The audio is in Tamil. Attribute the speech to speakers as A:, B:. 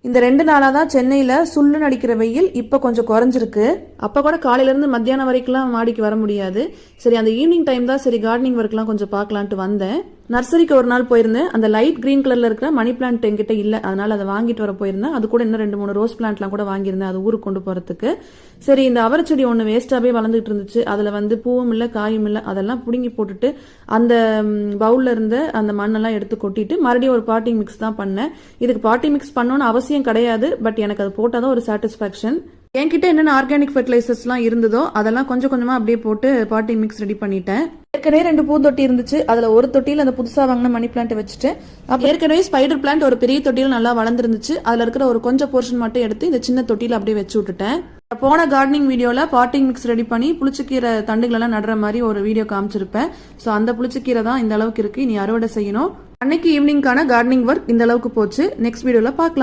A: இந்த 2 நாளா தான் சென்னையில சுள்ளுன்னு அடிக்கிற வெயில் இப்ப கொஞ்சம் குறைஞ்சிருக்கு. அப்ப கூட காலையில இருந்து மத்தியானம் வரைக்கும் மாடிக்கு வர முடியாது. சரி, அந்த ஈவினிங் டைம் தான் சரி கார்டனிங் ஒர்க்லாம் கொஞ்சம் பார்க்கலான்ட்டு வந்தேன். நர்சரிக்கு ஒரு நாள் போயிருந்தேன். அந்த லைட் கிரீன் கலர்ல இருக்கிற மணி பிளான்ட் என்கிட்ட இல்ல, அதனால அதை வாங்கிட்டு வர போயிருந்தேன். அது கூட இன்னும் 2-3 ரோஸ் பிளான்ட்லாம் கூட வாங்கியிருந்தேன் அது ஊருக்கு கொண்டு போறதுக்கு. சரி, இந்த அவரைச்செடி ஒன்று வேஸ்டாவே வளர்ந்துட்டு இருந்துச்சு. அதுல பூவும் இல்லை காயும் இல்லை, அதெல்லாம் புடுங்கி போட்டுட்டு அந்த பவுல்ல இருந்து அந்த மண்ணெல்லாம் எடுத்து கொட்டிட்டு மறுபடியும் ஒரு பாட்டிங் மிக்ஸ் தான் பண்ணேன். இதுக்கு பாட்டிங் மிக்ஸ் பண்ணணும்னு அவசியம் கிடையாது, பட் எனக்கு அது போட்டாதான் ஒரு சாட்டிஸ்பாக்சன். என்கிட்ட என்னென்ன ஆர்கானிக் ஃபெர்டிலைசர்ஸ்லாம் இருந்ததோ அதெல்லாம் கொஞ்சம் கொஞ்சமா அப்படியே போட்டு பாட்டிங் மிக்ஸ் ரெடி பண்ணிட்டேன். ஏற்கனவே 2 பூந்தொட்டி இருந்துச்சு. அதுல ஒரு தொட்டியில் அந்த புதுசா வாங்கின மணி பிளான்ட் வச்சுட்டு, அப்ப ஏற்கனவே ஸ்பைடர் பிளான்ட் ஒரு பெரிய தொட்டியில் நல்லா வளர்ந்துருந்துச்சு. அதுல இருக்கிற ஒரு கொஞ்சம் போர்ஷன் மட்டும் எடுத்து இந்த சின்ன தொட்டியில் அப்படியே வச்சு விட்டுட்டேன். போன கார்டனிங் வீடியோல பாட்டிங் மிக்ஸ் ரெடி பண்ணி புளிச்சக்கீரை தண்டுகள் எல்லாம் நடுற மாதிரி ஒரு வீடியோ காமிச்சிருப்பேன். சோ அந்த புளிச்சக்கீரை தான் இந்த அளவுக்கு இருக்கு. இனி அறுவடை செய்யணும். அன்னைக்கு ஈவினிங்கான கார்டனிங் ஒர்க் இந்த அளவுக்கு போச்சு. நெக்ஸ்ட் வீடியோல பார்க்கலாம்.